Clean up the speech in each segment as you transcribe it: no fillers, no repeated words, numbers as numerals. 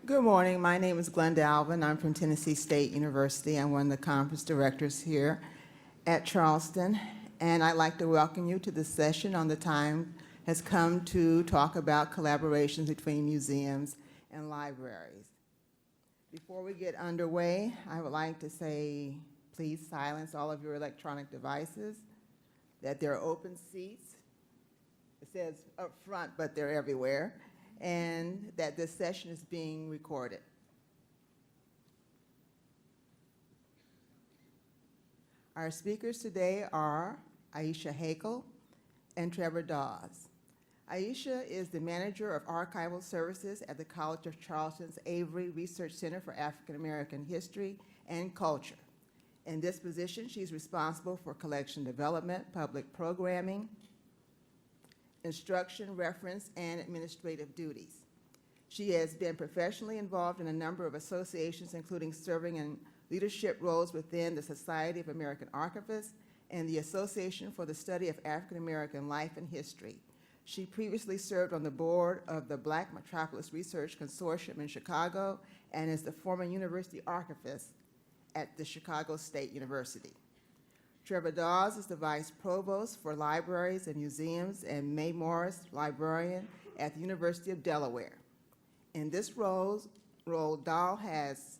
Good morning. My name is Glenda Alvin. I'm from Tennessee State University. I'm one of the conference directors here at Charleston, and I'd like to welcome you to this session on the time has come to talk about collaborations between museums and libraries. Before we get underway, I would like to say, please silence all of your electronic devices, that there are open seats. It says up front, but they're everywhere, and that this session is being recorded. Our speakers today are Aisha Haykal and Trevor Dawes. Aisha is the manager of archival services at the College of Charleston's AVERY Research Center for African American History and Culture. In this position, she's responsible for collection development, public programming, instruction, reference, and administrative duties. She has been professionally involved in a number of associations, including serving in leadership roles within the Society of American Archivists and the Association for the Study of African American Life and History. She previously served on the board of the Black Metropolis Research Consortium in Chicago and is the former university archivist at the Chicago State University. Trevor Dawes is the Vice Provost for Libraries and Museums and Mae Morris Librarian at the University of Delaware. In this role, Dawes has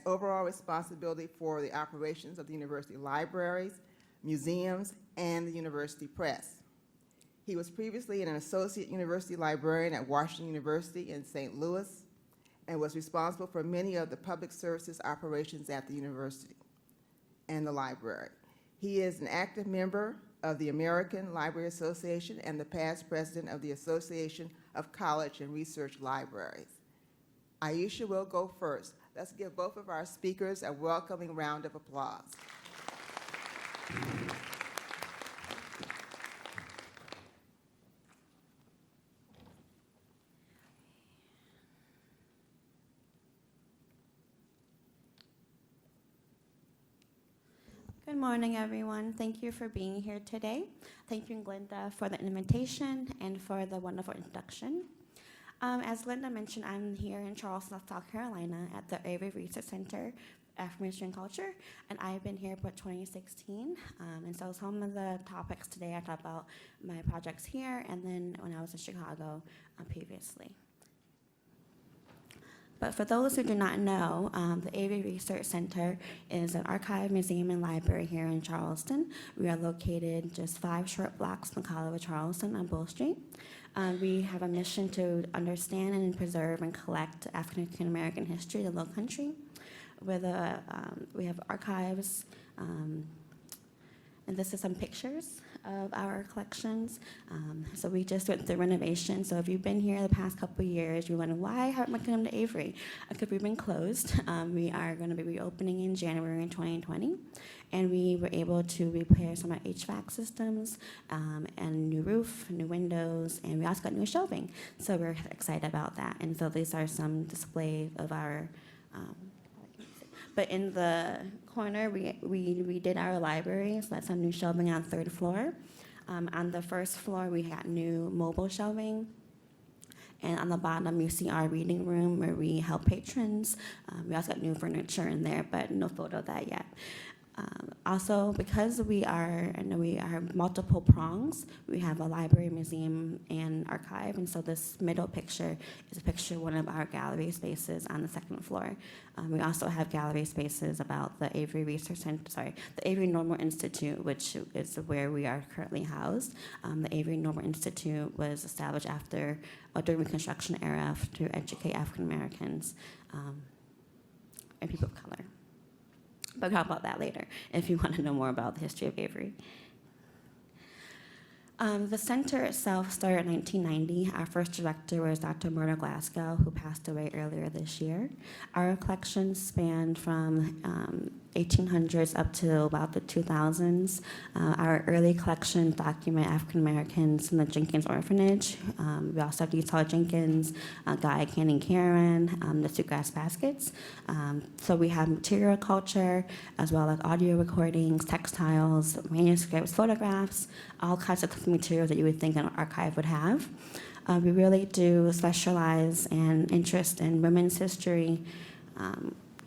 overall responsibility for the operations of the university libraries, museums, and the university press. He was previously an associate university librarian at Washington University in St. Louis, and was responsible for many of the public services operations at the university and the library. He is an active member of the American Library Association and the past president of the Association of College and Research Libraries. Aisha will go first. Let's give both of our speakers a welcoming round of applause. Good morning, everyone. Thank you for being here today. Thank you, Glenda, for the invitation and for the wonderful introduction. As Glenda mentioned, I'm here in Charleston, South Carolina at the AVERY Research Center, African History and Culture, and I've been here for 2016. And so some of the topics today, I talk about my projects here and then when I was in Chicago previously. But for those who do not know, the AVERY Research Center is an archive, museum, and library here in Charleston. We are located just 5 short blocks from the College of Charleston on Bull Street. We have a mission to understand and preserve and collect African American history of the Lowcountry. We have archives, and this is some pictures of our collections. So we just went through renovation. So if you've been here the past couple of years, you wonder why haven't we come to AVERY? Because we've been closed. We are going to be reopening in January 2020. And we were able to repair some of our HVAC systems and new roof, new windows, and we also got new shelving. So we're excited about that. And so these are some displays of our but in the corner, we did our library, so that's our new shelving on the 3rd floor. On the 1st floor, we got new mobile shelving. And on the bottom, you see our reading room where we help patrons. We also got new furniture in there, but no photo of that yet. Also, because we are multiple prongs, we have a library, museum, and archive, and so this middle picture is a picture of one of our gallery spaces on the 2nd floor. We also have gallery spaces about the AVERY Research Center, the AVERY Normal Institute, which is where we are currently housed. The AVERY Normal Institute was established after during the Reconstruction era to educate African Americans and people of color. But we'll talk about that later if you want to know more about the history of AVERY. The center itself started in 1990. Our first director was Dr. Myrna Glasgow, who passed away earlier this year. Our collections spanned from 1800s up to about the 2000s. Our early collections document African Americans in the Jenkins Orphanage. We also have Esau Jenkins, Guy Canning Karen, the Suitgrass Baskets. So we have material culture, as well as audio recordings, textiles, manuscripts, photographs, all kinds of materials that you would think an archive would have. We really do specialize and interest in women's history,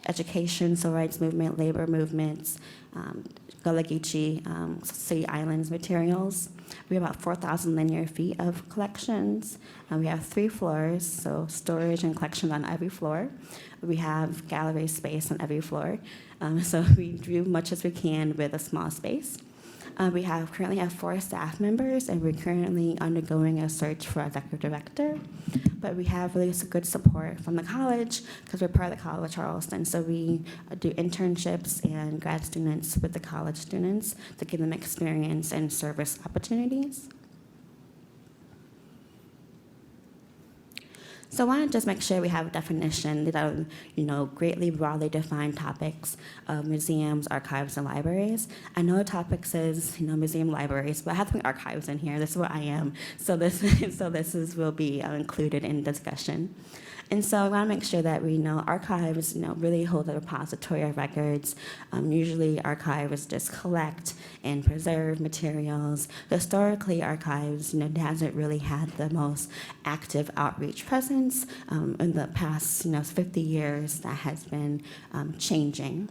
education, civil rights movement, labor movements, Gullah Geechee, City Islands materials. We have about 4,000 linear feet of collections. We have 3 floors, so storage and collections on every floor. We have gallery space on every floor. So we do much as we can with a small space. We currently have 4 staff members, and we're currently undergoing a search for a executive director. But we have really good support from the college because we're part of the College of Charleston. So we do internships and grad students with the college students to give them experience and service opportunities. So I want to just make sure we have a definition that are, greatly broadly defined topics of museums, archives, and libraries. I know the topic says, museum libraries, but I have to put archives in here. This is where I am. So this will be included in discussion. And so I want to make sure that we know archives, really hold a repository of records. Usually archives just collect and preserve materials. Historically, archives, hasn't really had the most active outreach presence. In the past, 50 years, that has been changing.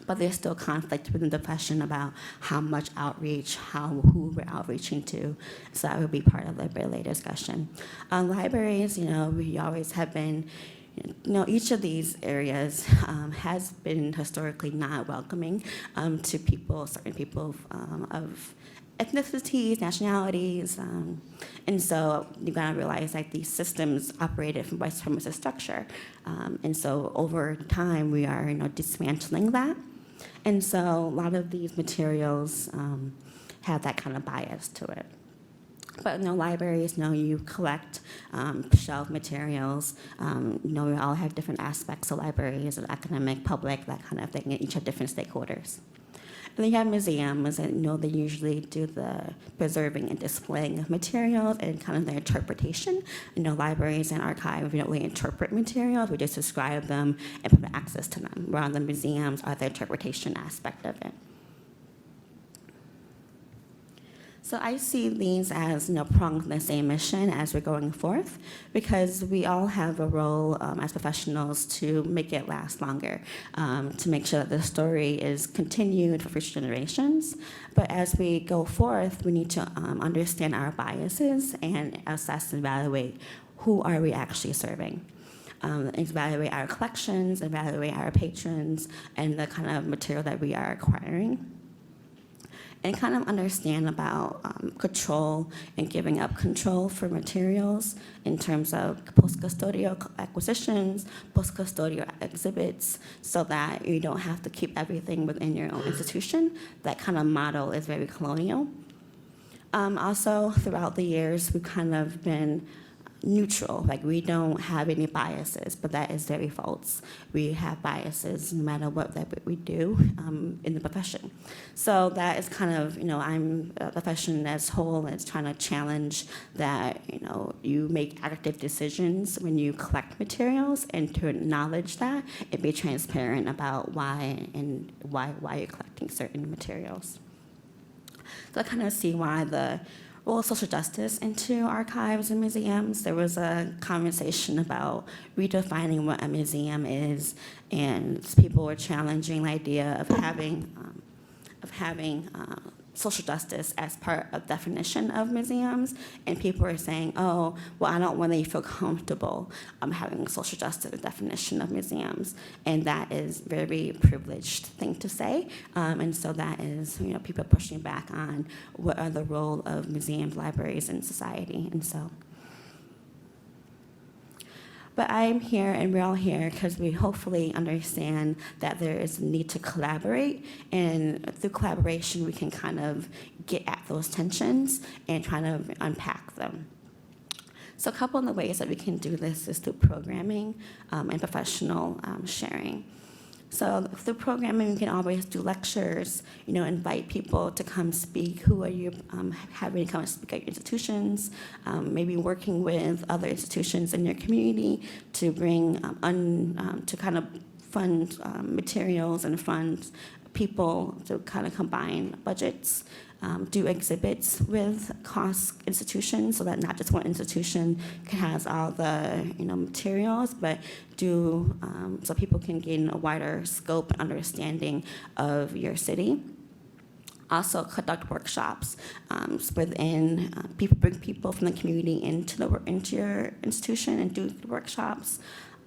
But there's still conflict within the profession about how much outreach, who we're outreaching to. So that would be part of the later discussion. Libraries, we always have been, each of these areas has been historically not welcoming to people, certain people of ethnicities, nationalities, and so you gotta realize that these systems operated from white supremacist structure, and so over time we are dismantling that. And so a lot of these materials have that kind of bias to it. But libraries, you collect shelf materials. We all have different aspects of libraries, of academic, public, that kind of thing, and each have different stakeholders. And then you have museums, and they usually do the preserving and displaying of materials and kind of their interpretation. Libraries and archives, we don't really interpret materials, we just describe them and provide access to them, while the museums are the interpretation aspect of it. So I see these as prongs in the same mission as we're going forth, because we all have a role as professionals to make it last longer, to make sure that the story is continued for future generations. But as we go forth, we need to understand our biases and assess and evaluate who are we actually serving. Evaluate our collections, evaluate our patrons, and the kind of material that we are acquiring. And kind of understand about control and giving up control for materials in terms of post-custodial acquisitions, post-custodial exhibits, so that you don't have to keep everything within your own institution. That kind of model is very colonial. Also, throughout the years, we've kind of been neutral, like we don't have any biases, but that is very false. We have biases no matter what that we do in the profession. So that is kind of, I'm a profession as whole is trying to challenge that, you make active decisions when you collect materials, and to acknowledge that and be transparent about why you're collecting certain materials. So I kind of see why the role of social justice into archives and museums. There was a conversation about redefining what a museum is, and people were challenging the idea of having social justice as part of definition of museums, and people are saying, oh, well, I don't really feel comfortable having social justice definition of museums, and that is a very privileged thing to say, and so that is, people pushing back on what are the role of museums, libraries, in society, and so. But I'm here, and we're all here, because we hopefully understand that there is a need to collaborate, and through collaboration, we can kind of get at those tensions and try to unpack them. So a couple of the ways that we can do this is through programming and professional sharing. So through programming, we can always do lectures, invite people to come speak. Who are you having come speak at your institutions? Maybe working with other institutions in your community to bring, to kind of fund materials and fund people to kind of combine budgets, do exhibits with cross institutions so that not just one institution has all the materials, but do so people can gain a wider scope and understanding of your city. Also conduct workshops within bring people from the community into your institution and do workshops.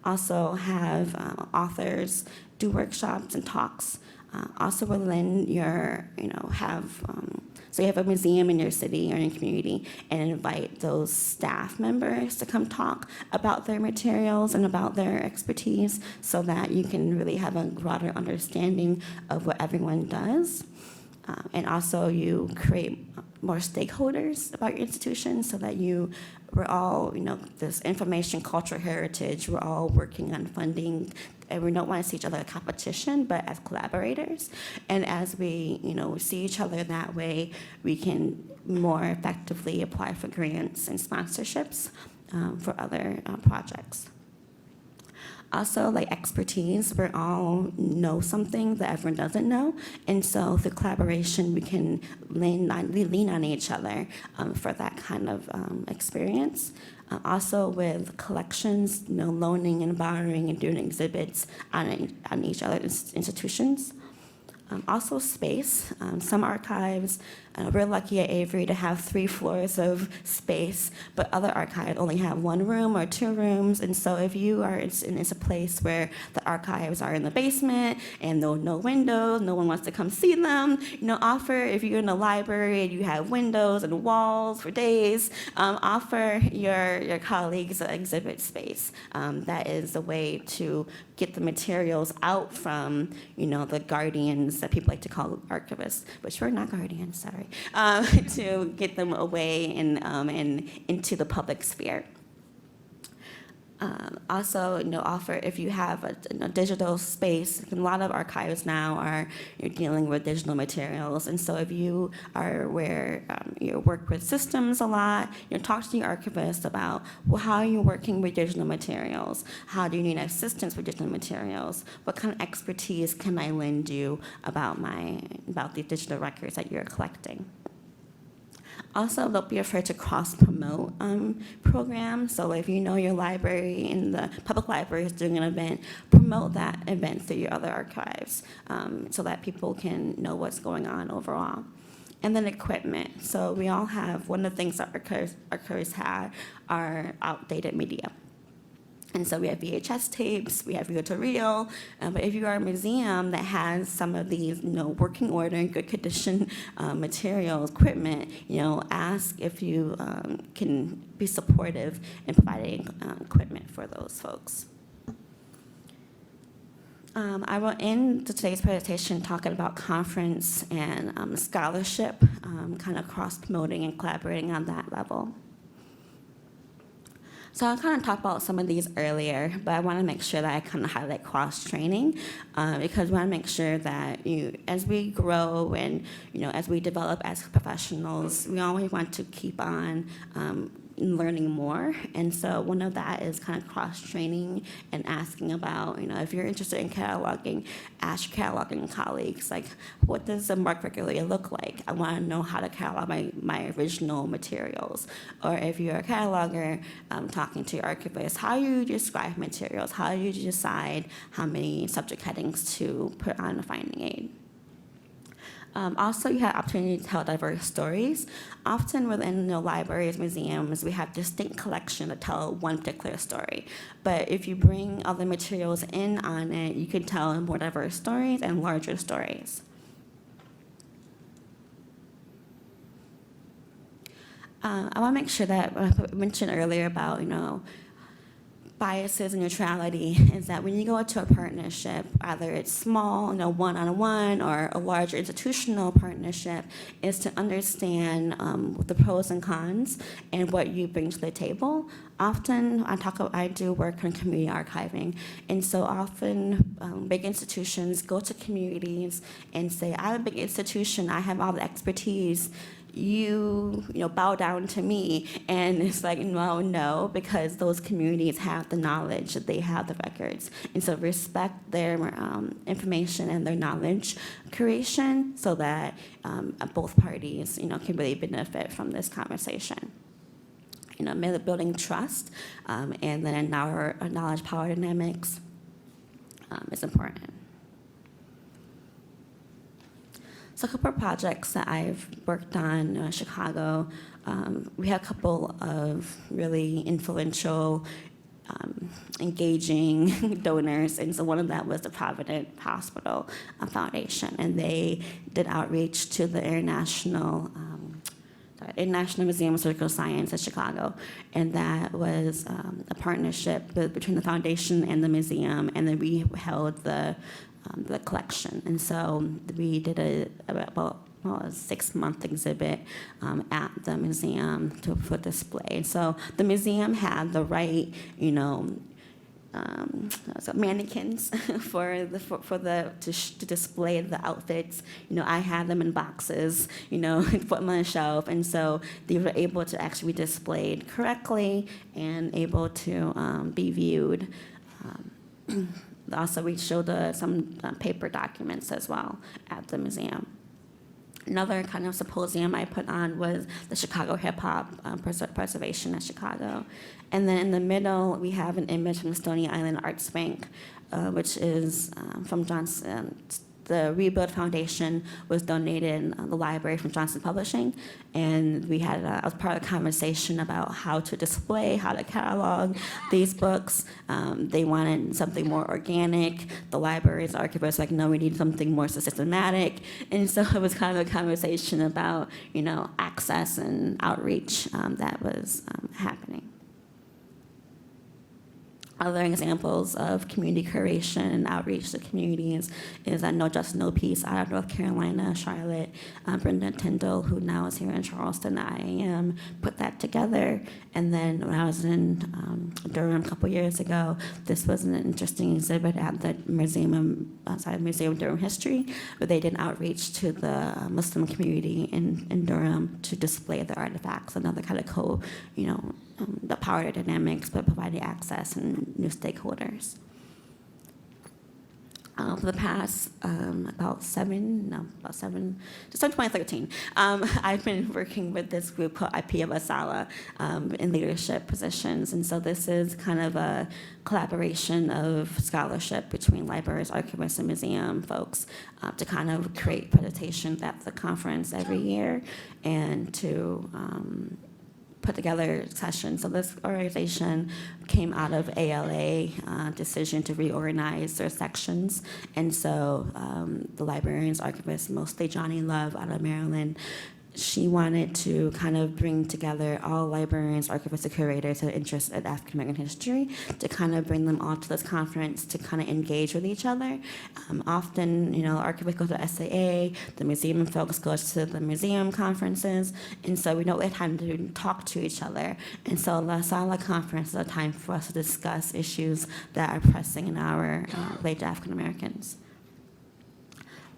Also have authors do workshops and talks. Also within your, so you have a museum in your city or in your community and invite those staff members to come talk about their materials and about their expertise so that you can really have a broader understanding of what everyone does. And also you create more stakeholders about your institution so that we're all, this information cultural heritage, we're all working on funding, and we don't want to see each other as competition, but as collaborators. And as we, see each other that way, we can more effectively apply for grants and sponsorships for other projects. Also, like expertise, we all know something that everyone doesn't know, and so through collaboration, we can lean on each other for that kind of experience. Also, with collections, loaning and borrowing and doing exhibits on each other's institutions. Also space. Some archives, we're lucky at AVERY to have 3 floors of space, but other archives only have 1 room or 2 rooms. And so if you are in a place where the archives are in the basement and no windows, no one wants to come see them, offer, if you're in a library and you have windows and walls for days, offer your colleagues an exhibit space. That is a way to get the materials out from, the guardians that people like to call archivists, which we're not guardians, sorry, to get them away and into the public sphere. Also, offer if you have a digital space. A lot of archives now are dealing with digital materials, and so if you are where you work with systems a lot, talk to your archivist about how are you working with digital materials? How do you need assistance with digital materials? What kind of expertise can I lend you about the digital records that you're collecting? Also, don't be afraid to cross-promote programs. So if your library in the public library is doing an event, promote that event through your other archives so that people can know what's going on overall. And then equipment. So we all have, one of the things that archivists have are outdated media. And so we have VHS tapes, we have reel-to-reel, but if you are a museum that has some of these, working order and good condition materials, equipment, ask if you can be supportive in providing equipment for those folks. I will end today's presentation talking about conference and scholarship, kind of cross-promoting and collaborating on that level. So I kind of talked about some of these earlier, but I want to make sure that I kind of highlight cross-training because we want to make sure that as we grow and as we develop as professionals, we always want to keep on learning more. And so one of that is kind of cross-training and asking about, if you're interested in cataloging, ask your cataloging colleagues, like, what does a MARC regulator look like? I want to know how to catalog my original materials. Or if you're a cataloger, talking to your archivist, how do you describe materials? How do you decide how many subject headings to put on a finding aid? Also, you have opportunity to tell diverse stories. Often within libraries, museums, we have distinct collection to tell one particular story. But if you bring other materials in on it, you can tell more diverse stories and larger stories. I want to make sure that I mentioned earlier about, biases and neutrality is that when you go into a partnership, either it's small, one-on-one, or a larger institutional partnership, is to understand the pros and cons and what you bring to the table. Often, I do work on community archiving, and so often big institutions go to communities and say, I'm a big institution, I have all the expertise. you bow down to me. And it's like, no, because those communities have the knowledge, they have the records. And so respect their information and their knowledge creation so that both parties, can really benefit from this conversation. Building trust, and then our knowledge power dynamics is important. So a couple of projects that I've worked on in Chicago, we had a couple of really influential, engaging donors, and so one of that was the Provident Hospital Foundation, and they did outreach to the International Museum of Surgical Science in Chicago, and that was a partnership between the foundation and the museum, and then we held the collection. And so we did a 6-month exhibit at the museum for display. And so the museum had the right, mannequins to display the outfits. I had them in boxes, put them on a shelf, and so they were able to actually be displayed correctly and able to be viewed. Also, we showed some paper documents as well at the museum. Another kind of symposium I put on was the Chicago Hip Hop Preservation at Chicago. And then in the middle, we have an image from Stony Island Arts Bank, which is from Johnson. The Rebuild Foundation was donated in the library from Johnson Publishing, and we had I was part of a conversation about how to display, how to catalog these books. They wanted something more organic. The library's archivists were like, no, we need something more systematic. And so it was kind of a conversation about access and outreach that was happening. Other examples of community curation and outreach to communities is No Justice, No Peace out of North Carolina, Charlotte. Brenda Tyndall, who now is here in Charleston, IAM, put that together. And then when I was in Durham a couple years ago, this was an interesting exhibit at the Museum of Durham History, where they did outreach to the Muslim community in Durham to display their artifacts, another kind of the power dynamics, but providing access and new stakeholders. For the past just since 2013, I've been working with this group called IP of ASALH in leadership positions. And so this is kind of a collaboration of scholarship between libraries, archivists, and museum folks to kind of create presentations at the conference every year and to put together sessions. So this organization came out of ALA decision to reorganize their sections. And so the librarians, archivists, mostly Johnny Love out of Maryland, she wanted to kind of bring together all librarians, archivists, and curators who are interested in African American history to kind of bring them all to this conference to kind of engage with each other. Often, archivists go to SAA, the museum folks go to the museum conferences, and so we don't have time to talk to each other. And so the ASALH conference is a time for us to discuss issues that are pressing in our late African Americans.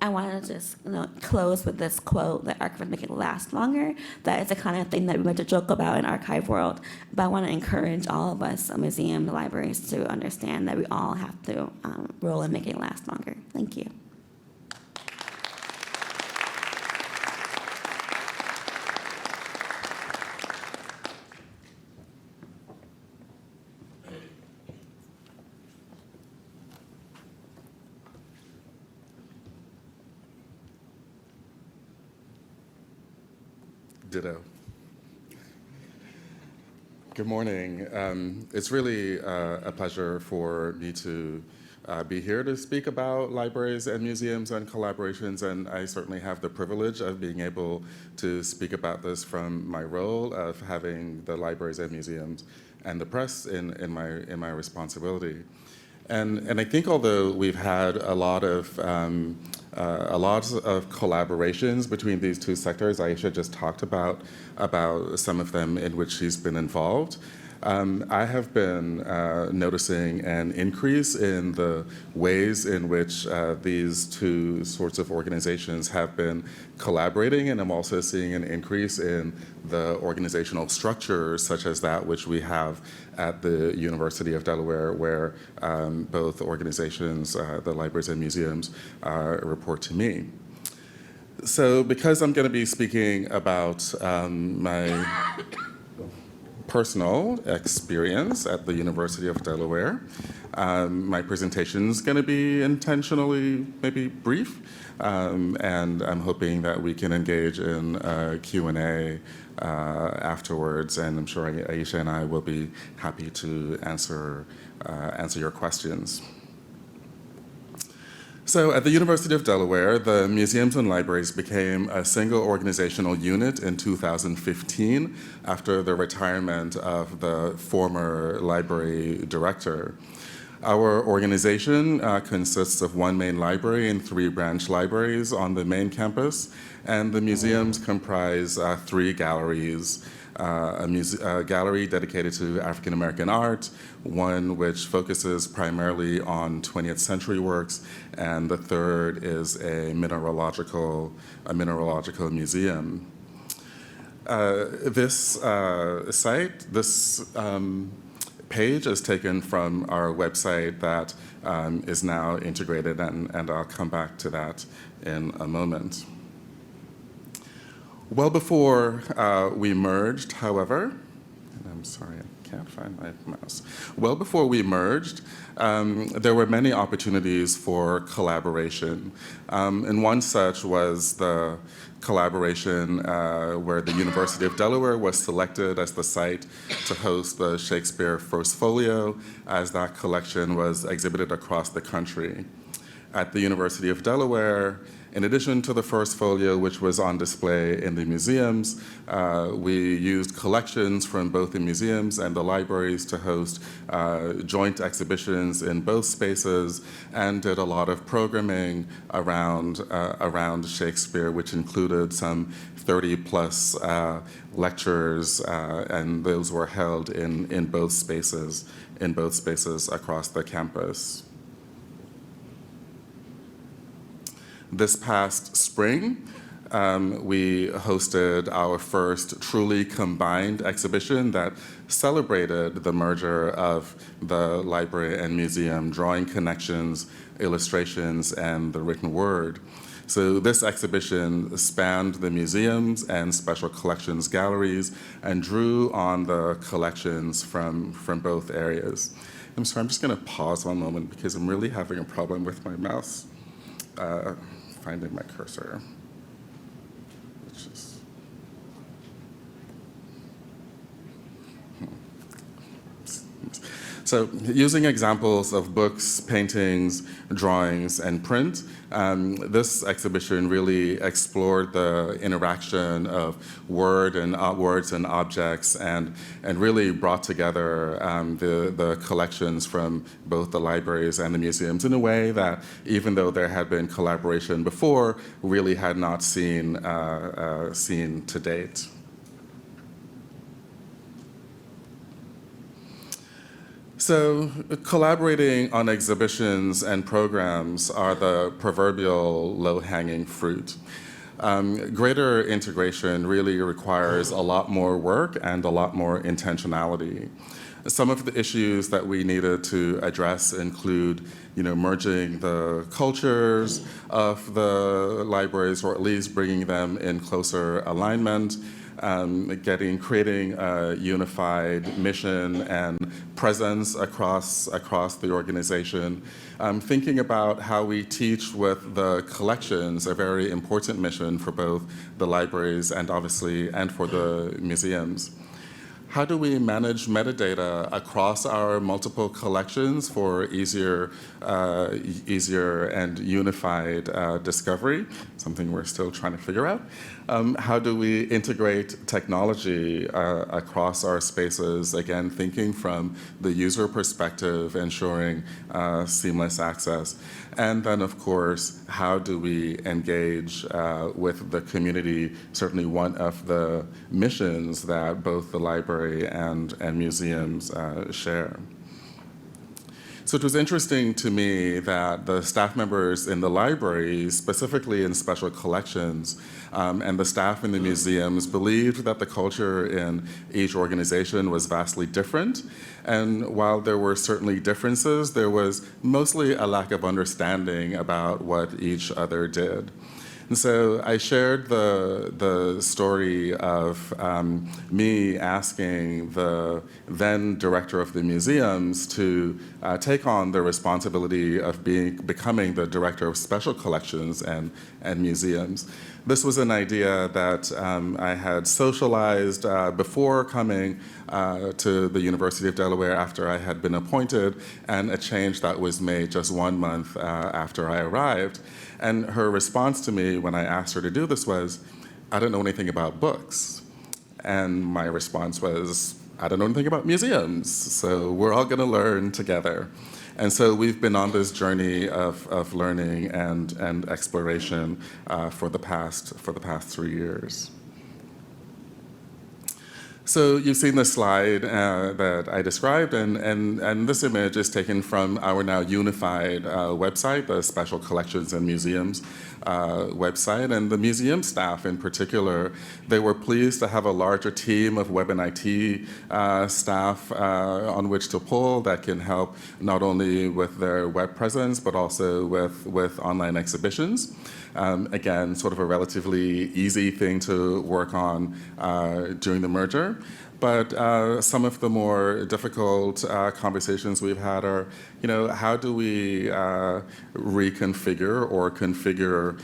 I want to just close with this quote that archivists make it last longer. That is the kind of thing that we like to joke about in archive world. But I want to encourage all of us, museum libraries, to understand that we all have to roll in making it last longer. Thank you. Ditto. Good morning. It's really a pleasure for me to be here to speak about libraries and museums and collaborations, and I certainly have the privilege of being able to speak about this from my role of having the libraries and museums and the press in my responsibility. And I think although we've had a lot of collaborations between these two sectors, Aisha just talked about some of them in which she's been involved. I have been noticing an increase in the ways in which these two sorts of organizations have been collaborating, and I'm also seeing an increase in the organizational structures such as that which we have at the University of Delaware, where both organizations, the libraries and museums, report to me. So because I'm going to be speaking about my personal experience at the University of Delaware, my presentation is going to be intentionally maybe brief, and I'm hoping that we can engage in Q&A afterwards, and I'm sure Aisha and I will be happy to answer your questions. So at the University of Delaware, the museums and libraries became a single organizational unit in 2015 after the retirement of the former library director. Our organization consists of one main library and 3 branch libraries on the main campus, and the museums comprise 3 galleries. A gallery dedicated to African American art, one which focuses primarily on 20th century works, and the third is a mineralogical museum. This page is taken from our website that is now integrated, and I'll come back to that in a moment. Well before we merged, however, and I'm sorry, I can't find my mouse. Well before we merged, there were many opportunities for collaboration. And one such was the collaboration where the University of Delaware was selected as the site to host the Shakespeare First Folio, as that collection was exhibited across the country. At the University of Delaware, in addition to the First Folio, which was on display in the museums, we used collections from both the museums and the libraries to host joint exhibitions in both spaces, and did a lot of programming around Shakespeare, which included some 30-plus lectures, and those were held in both spaces across the campus. This past spring, we hosted our first truly combined exhibition that celebrated the merger of the library and museum, drawing connections, illustrations, and the written word. So this exhibition spanned the museums and special collections galleries and drew on the collections from both areas. I'm sorry, I'm just going to pause one moment because I'm really having a problem with my mouse. Finding my cursor, which is, So using examples of books, paintings, drawings, and print, this exhibition really explored the interaction of words and objects, and really brought together the collections from both the libraries and the museums in a way that, even though there had been collaboration before, really had not seen to date. So collaborating on exhibitions and programs are the proverbial low-hanging fruit. Greater integration really requires a lot more work and a lot more intentionality. Some of the issues that we needed to address include, merging the cultures of the libraries, or at least bringing them in closer alignment, creating a unified mission and presence across the organization, thinking about how we teach with the collections, a very important mission for both the libraries and for the museums. How do we manage metadata across our multiple collections for easier and unified discovery? Something we're still trying to figure out. How do we integrate technology across our spaces? Again, thinking from the user perspective, ensuring seamless access. And then, of course, how do we engage with the community? Certainly one of the missions that both the library library and museums share. So it was interesting to me that the staff members in the library, specifically in special collections, and the staff in the museums believed that the culture in each organization was vastly different. And while there were certainly differences, there was mostly a lack of understanding about what each other did. And so I shared the story of me asking the then director of the museums to take on the responsibility of becoming the director of special collections and museums. This was an idea that I had socialized before coming to the University of Delaware after I had been appointed, and a change that was made just 1 month after I arrived. And her response to me when I asked her to do this was, "I don't know anything about books." And my response was, "I don't know anything about museums, so we're all going to learn together." And so we've been on this journey of learning and exploration for the past 3 years. So you've seen the slide that I described, and this image is taken from our now unified website, the Special Collections and Museums website. And the museum staff in particular, they were pleased to have a larger team of web and IT staff on which to pull that can help not only with their web presence, but also with online exhibitions. Again, sort of a relatively easy thing to work on during the merger. But some of the more difficult conversations we've had are, how do we reconfigure or configure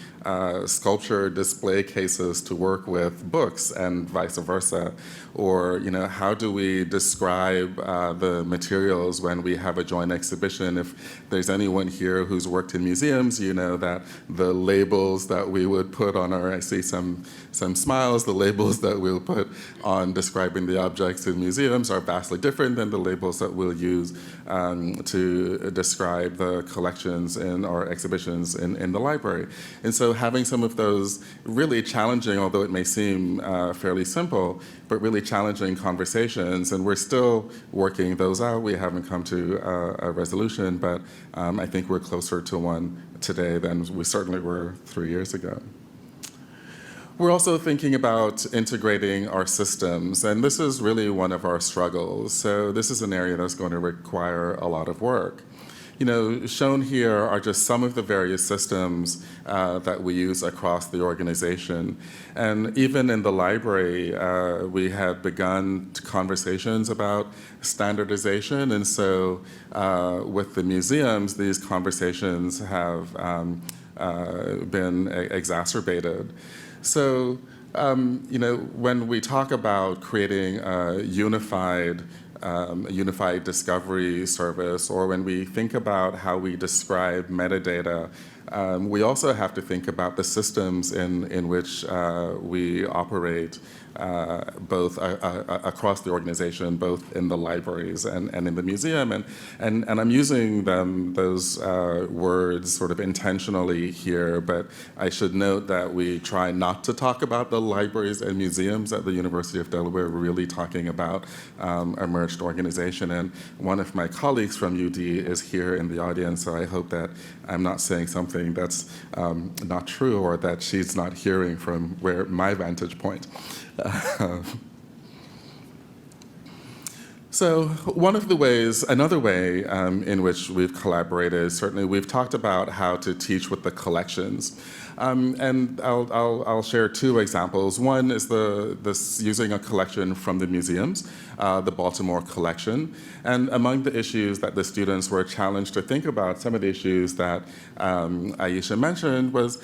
sculpture display cases to work with books and vice versa? Or, how do we describe the materials when we have a joint exhibition? If there's anyone here who's worked in museums, you know that the labels that we would put on I see some smiles, the labels that we'll put on describing the objects in museums are vastly different than the labels that we'll use to describe the collections in our exhibitions in the library. And so having some of those really challenging, although it may seem fairly simple, but really challenging conversations, and we're still working those out. We haven't come to a resolution, but I think we're closer to one today than we certainly were 3 years ago. We're also thinking about integrating our systems, and this is really one of our struggles. So this is an area that's going to require a lot of work. Shown here are just some of the various systems that we use across the organization. And even in the library, we have begun conversations about standardization. And so with the museums, these conversations have been exacerbated. So, when we talk about creating a unified discovery service, or when we think about how we describe metadata, we also have to think about the systems in which we operate both across the organization, both in the libraries and in the museum. And I'm using those words sort of intentionally here, but I should note that we try not to talk about the libraries and museums at the University of Delaware. We're really talking about a merged organization. And one of my colleagues from UD is here in the audience, so I hope that I'm not saying something that's not true or that she's not hearing from my vantage point. So another way in which we've collaborated, certainly we've talked about how to teach with the collections. And I'll share 2 examples. One is this using a collection from the museums, the Baltimore collection. And among the issues that the students were challenged to think about, some of the issues that Aisha mentioned was,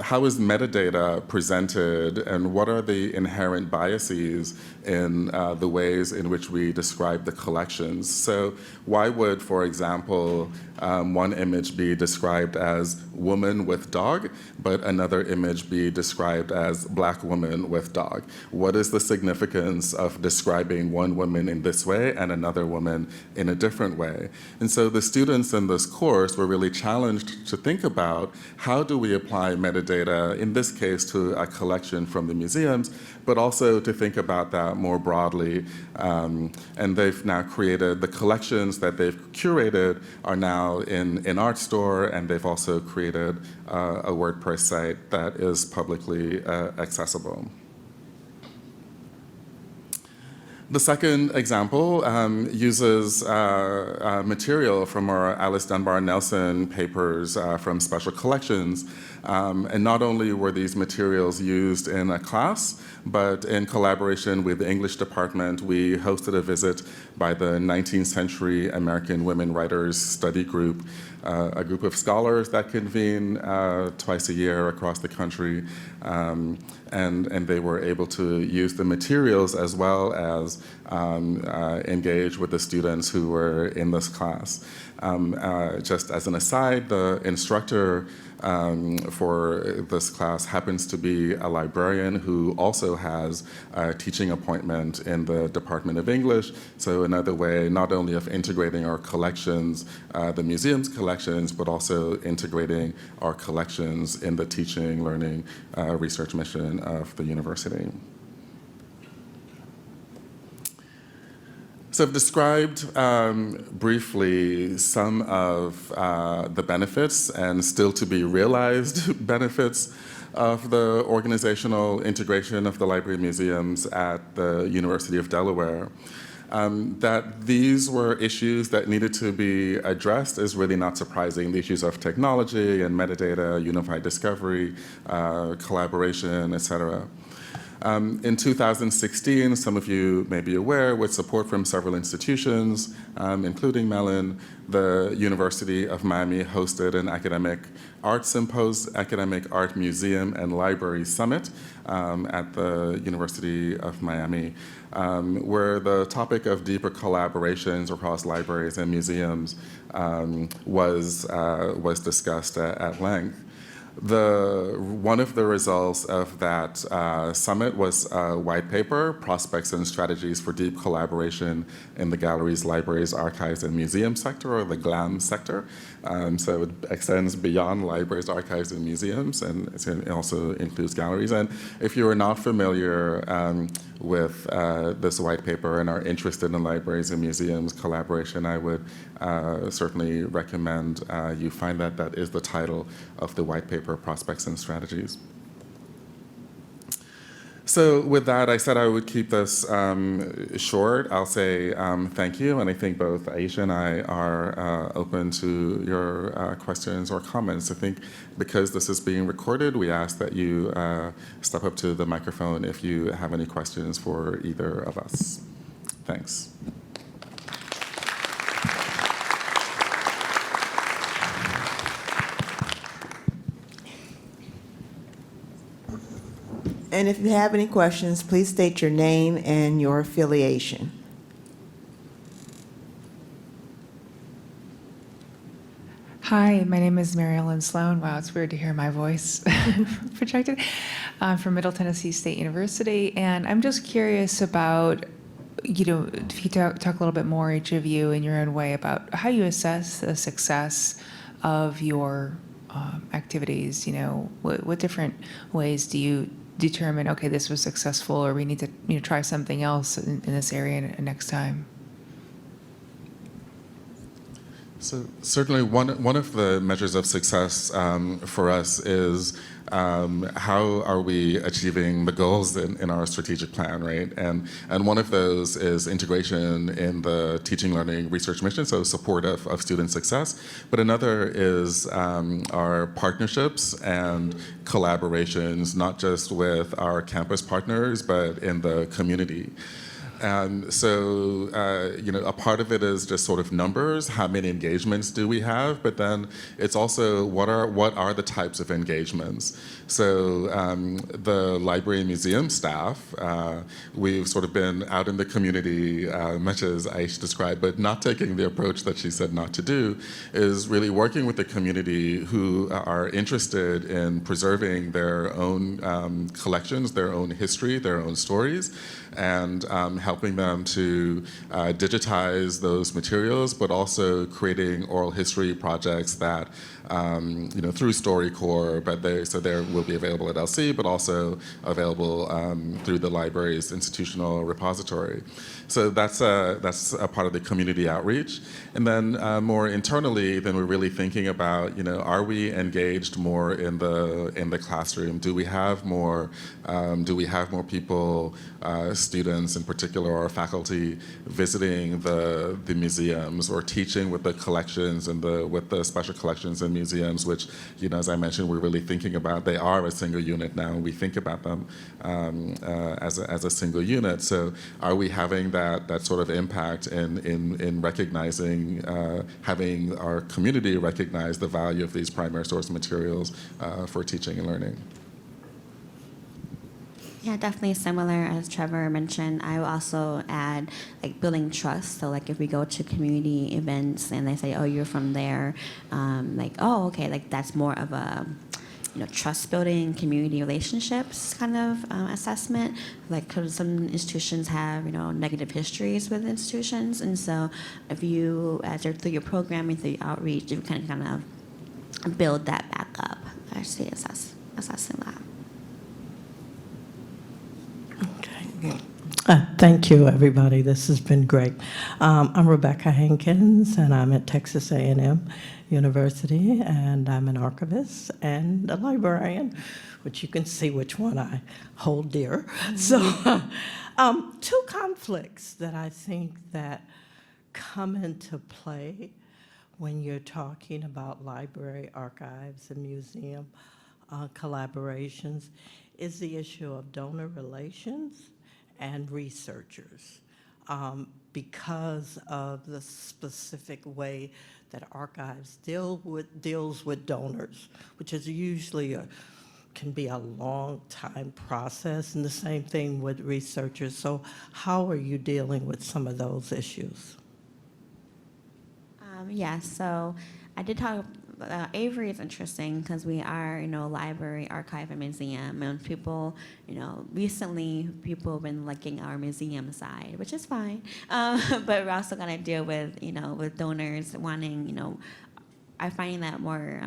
how is metadata presented, and what are the inherent biases in the ways in which we describe the collections? So why would, for example, one image be described as woman with dog, but another image be described as black woman with dog? What is the significance of describing one woman in this way and another woman in a different way? And so the students in this course were really challenged to think about how do we apply metadata, in this case to a collection from the museums, but also to think about that more broadly. And they've now created, the collections that they've curated are now in Art Store, and they've also created a WordPress site that is publicly accessible. The second example uses material from our Alice Dunbar Nelson papers from special collections. And not only were these materials used in a class, but in collaboration with the English department, we hosted a visit by the 19th century American Women Writers Study Group, a group of scholars that convene twice a year across the country. And they were able to use the materials as well as engage with the students who were in this class. Just as an aside, the instructor for this class happens to be a librarian who also has a teaching appointment in the Department of English. So another way not only of integrating our collections, the museum's collections, but also integrating our collections in the teaching, learning, research mission of the university. So I've described briefly some of the benefits and still to be realized benefits of the organizational integration of the library and museums at the University of Delaware. That these were issues that needed to be addressed is really not surprising. The issues of technology and metadata, unified discovery, collaboration, et cetera. In 2016, some of you may be aware, with support from several institutions, including Mellon, the University of Miami hosted an academic art museum and library summit at the University of Miami, where the topic of deeper collaborations across libraries and museums was discussed at length. One of the results of that summit was a white paper, Prospects and Strategies for Deep Collaboration in the Galleries, Libraries, Archives, and Museum sector, or the GLAM sector. So it extends beyond libraries, archives, and museums, and it also includes galleries. And if you are not familiar with this white paper and are interested in libraries and museums collaboration, I would certainly recommend you find that. That is the title of the white paper, Prospects and Strategies. So with that, I said I would keep this short. I'll say thank you, and I think both Aisha and I are open to your questions or comments. I think because this is being recorded, we ask that you step up to the microphone if you have any questions for either of us. Thanks. And if you have any questions, please state your name and your affiliation. Hi, my name is Mary Ellen Sloan. Wow, it's weird to hear my voice projected. I'm from Middle Tennessee State University, and I'm just curious about, if you talk a little bit more, each of you, in your own way, about how you assess the success of your activities. What different ways do you determine, okay, this was successful, or we need to try something else in this area next time? So certainly one of the measures of success for us is how are we achieving the goals in our strategic plan, right? And one of those is integration in the teaching, learning, research mission, so support of student success. But another is our partnerships and collaborations, not just with our campus partners, but in the community. A part of it is just sort of numbers. How many engagements do we have? But then it's also what are the types of engagements? So the library and museum staff, we've sort of been out in the community, much as Aish described, but not taking the approach that she said not to do, is really working with the community who are interested in preserving their own collections, their own history, their own stories, and helping them to digitize those materials, but also creating oral history projects that, through StoryCorps, but they will be available at LC, but also available through the library's institutional repository. So that's a part of the community outreach. And then more internally, then we're really thinking about, are we engaged more in the classroom? Do we have more people, students in particular, or faculty visiting the museums or teaching with the collections and with the special collections and museums, which, as I mentioned, we're really thinking about. They are a single unit now, and we think about them as a single unit. So are we having that sort of impact in recognizing, having our community recognize the value of these primary source materials for teaching and learning? Yeah, definitely similar as Trevor mentioned. I will also add building trust. So if we go to community events and they say, oh, you're from there, oh, okay, that's more of a trust building, community relationships kind of assessment. Cause some institutions have negative histories with institutions, and so if you, through your programming, through your outreach, you can kind of build that back up. I see assessing that. Thank you, everybody. This has been great. I'm Rebecca Hankins, and I'm at Texas A&M University, and I'm an archivist and a librarian, which you can see which one I hold dear. So, two conflicts that I think that come into play when you're talking about library, archives, and museum collaborations is the issue of donor relations and researchers, because of the specific way that archives deals with donors, which is usually can be a long time process, and the same thing with researchers. So how are you dealing with some of those issues? So I did talk. AVERY is interesting because we are, library, archive, and museum, and people, recently people have been liking our museum side, which is fine, but we're also gonna deal with, with donors wanting, I find that more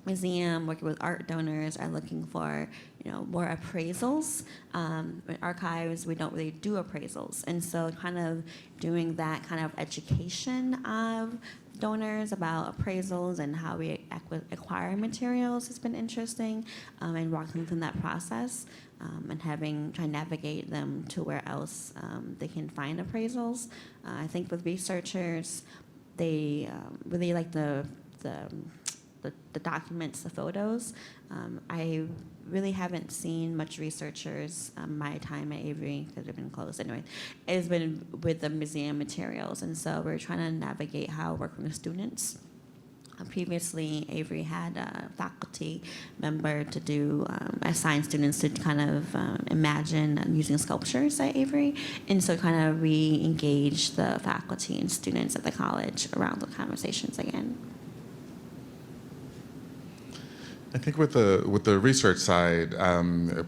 museum working with art donors are looking for, more appraisals. In archives, we don't really do appraisals, and so kind of doing that kind of education of donors about appraisals and how we acquire materials has been interesting, and walking through that process, and trying to navigate them to where else they can find appraisals. I think with researchers, they really like the documents, the photos. I really haven't seen much researchers my time at AVERY, because they've been closed anyway. It's been with the museum materials, and so we're trying to navigate how working with students. Previously, AVERY had a faculty member to do assign students to kind of imagine using sculptures at AVERY, and so kind of re-engage the faculty and students at the college around the conversations again. I think with the research side,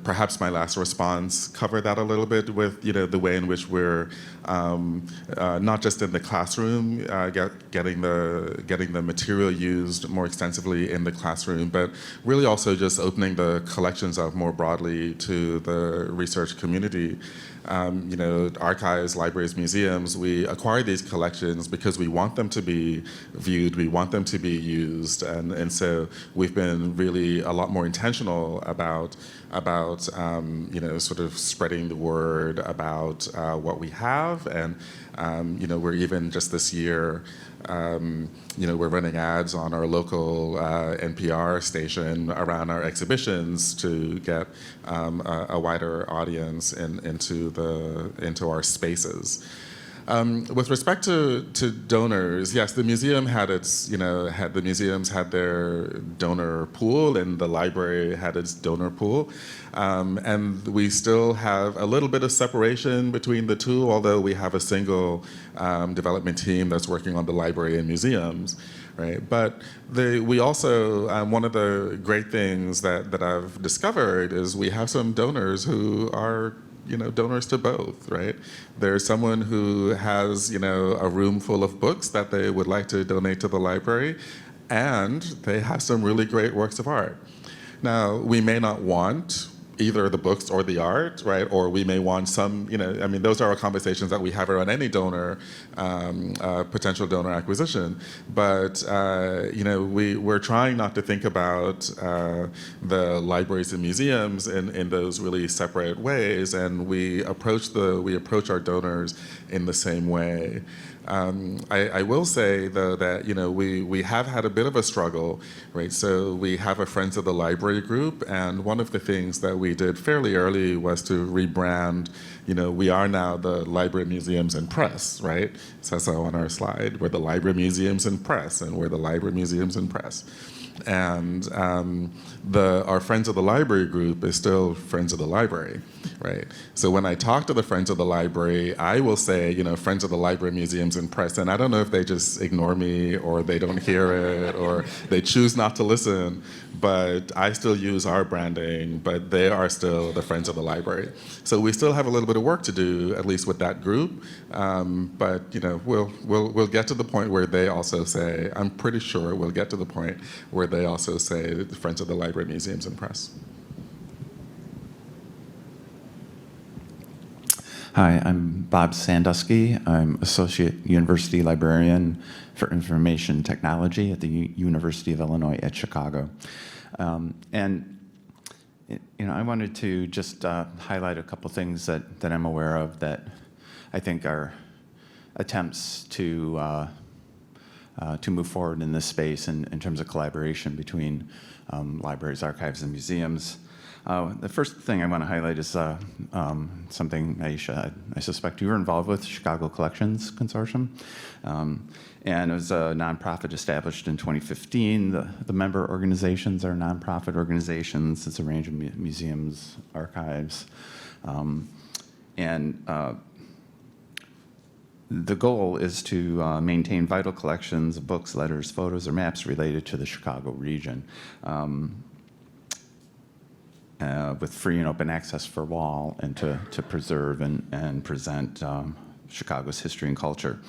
perhaps my last response covered that a little bit with the way in which we're not just in the classroom, getting the material used more extensively in the classroom, but really also just opening the collections up more broadly to the research community. Archives, libraries, museums, we acquire these collections because we want them to be viewed, we want them to be used, and so we've been really really a lot more intentional about sort of spreading the word about what we have, and we're even just this year, we're running ads on our local NPR station around our exhibitions to get a wider audience into our spaces. With respect to donors, yes, the museum had the museums had their donor pool, and the library had its donor pool. And we still have a little bit of separation between the two, although we have a single development team that's working on the library and museums, right? But we also, one of the great things that I've discovered is we have some donors who are donors to both, right? There's someone who has, a room full of books that they would like to donate to the library, and they have some really great works of art. Now, we may not want either the books or the art, right? Or we may want some, those are our conversations that we have around any donor, potential donor acquisition. But, we're trying not to think about the libraries and museums in those really separate ways, and we approach our donors in the same way. I will say, though, that we have had a bit of a struggle, right? So we have a Friends of the Library group, and one of the things that we did fairly early was to rebrand. We are now the Library, Museums, and Press, right? It says so on our slide. We're the Library, Museums, and Press, and we're the Library, Museums, and Press. And our Friends of the Library group is still Friends of the Library, right? So when I talk to the Friends of the Library, I will say, Friends of the Library, Museums, and Press, and I don't know if they just ignore me or they don't hear it or they choose not to listen, but I still use our branding, but they are still the Friends of the Library. So we still have a little bit of work to do, at least with that group, but we'll get to the point where they also say, I'm pretty sure we'll get to the point where they also say the Friends of the Library, Museums, and Press. Hi, I'm Bob Sandusky. I'm Associate University Librarian for Information Technology at the University of Illinois at Chicago. I wanted to just highlight a couple things that I'm aware of that I think are attempts to move forward in this space in terms of collaboration between libraries, archives, and museums. The first thing I want to highlight is something, Aisha, I suspect you were involved with, Chicago Collections Consortium. And it was a nonprofit established in 2015. The member organizations are nonprofit organizations. It's a range of museums, archives. The goal is to maintain vital collections of books, letters, photos, or maps related to the Chicago region. With free and open access for all, and to preserve and present Chicago's history and culture.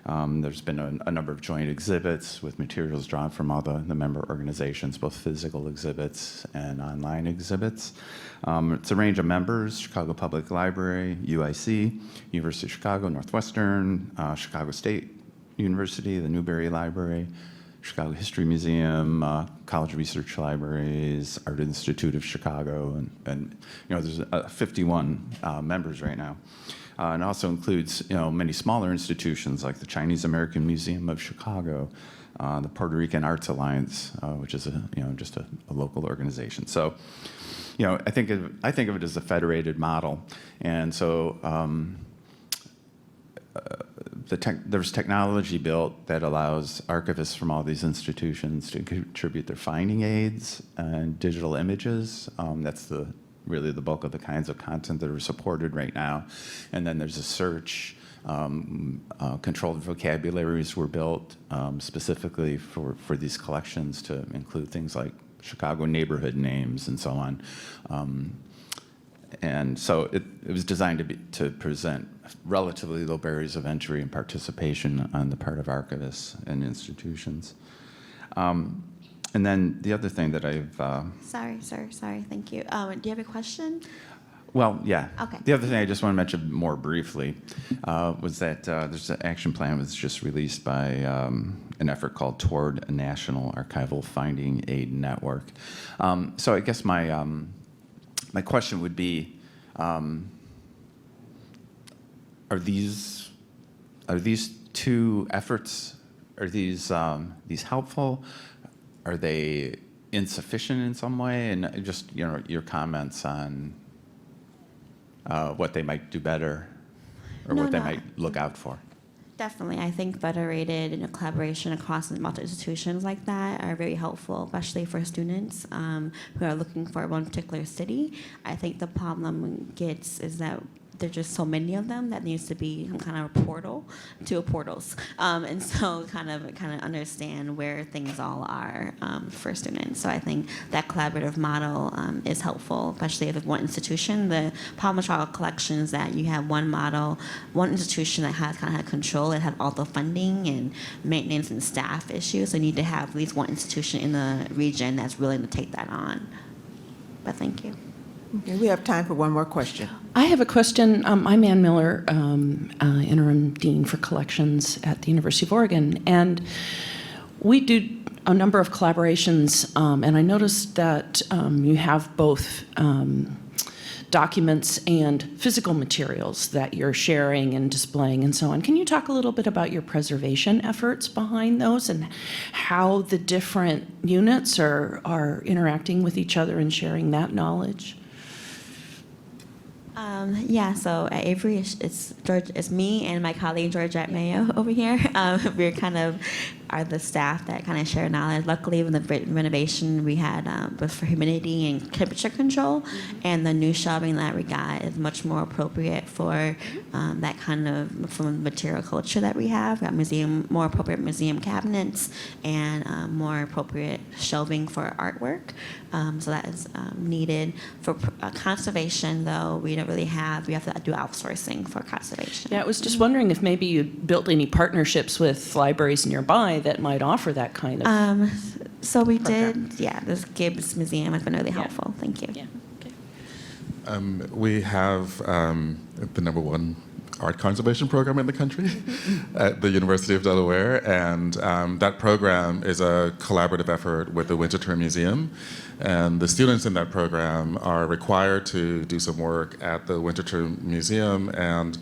There's been a number of joint exhibits with materials drawn from all the member organizations, both physical exhibits and online exhibits. It's a range of members: Chicago Public Library, UIC, University of Chicago, Northwestern, Chicago State University, the Newberry Library, Chicago History Museum, College Research Libraries, Art Institute of Chicago, and there's 51 members right now. And also includes many smaller institutions like the Chinese American Museum of Chicago, the Puerto Rican Arts Alliance, which is just a local organization. So I think of it as a federated model, and so there's technology built that allows archivists from all these institutions to contribute their finding aids and digital images. That's really the bulk of the kinds of content that are supported right now. And then there's a search. Controlled vocabularies were built specifically for these collections to include things like Chicago neighborhood names and so on. And so it was designed to present relatively low barriers of entry and participation on the part of archivists and institutions. And then the other thing that I've... Sorry, thank you. Do you have a question? Well, yeah. Okay. The other thing I just want to mention more briefly was that there's an action plan that was just released by an effort called Toward a National Archival Finding Aid Network. So I guess my question would be, are these two efforts, are these helpful? Are they insufficient in some way? And just, you know, your comments on what they might do better, or No, what they no. might look out for. Definitely. I think federated and collaboration across multiple institutions like that are very helpful, especially for students who are looking for one particular city. I think the problem is that there's just so many of them that needs to be some kind of a portal to portals, and so kind of understand where things all are for students. So I think that collaborative model is helpful, especially if it's one institution. The problem with Chicago collections is that you have one model, one institution that has kind of control. It has all the funding and maintenance and staff issues. So you need to have at least one institution in the region that's willing to take that on. But thank you. Okay, we have time for one more question. I have a question. I'm Ann Miller, Interim Dean for Collections at the University of Oregon, and we do a number of collaborations, and I noticed that you have both documents and physical materials that you're sharing and displaying and so on. Can you talk a little bit about your preservation efforts behind those and how the different units are interacting with each other and sharing that knowledge? Yeah, so at AVERY, it's me and my colleague Georgette Mayo over here. We're kind of are the staff that kind of share knowledge. Luckily, with the renovation we had was for humidity and temperature control, and the new shelving that we got is much more appropriate for that kind of from material culture that we have. We got more appropriate museum cabinets and more appropriate shelving for artwork. So that is needed. For conservation, though, we don't really have. We have to do outsourcing for conservation. Yeah, I was just wondering if maybe you built any partnerships with libraries nearby that might offer that kind of. So we program. did. Yeah, this Gibbs Museum has been really helpful. Thank you. Yeah. Okay. We have the #1 art conservation program in the country at the University of Delaware, and that program is a collaborative effort with the Winterthur Museum. And the students in that program are required to do some work at the Winterthur Museum, and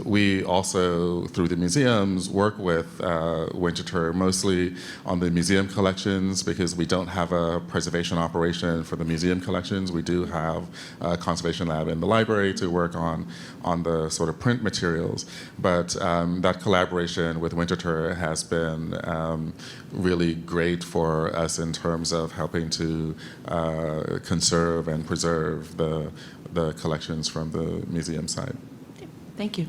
we also, through the museums, work with Winterthur mostly on the museum collections, because we don't have a preservation operation for the museum collections. We do have a conservation lab in the library to work on the sort of print materials. But that collaboration with Winterthur has been really great for us in terms of helping to conserve and preserve the collections from the museum side. Thank you.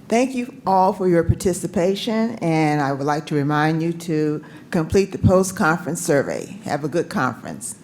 Thank you all for your participation, and I would like to remind you to complete the post-conference survey. Have a good conference.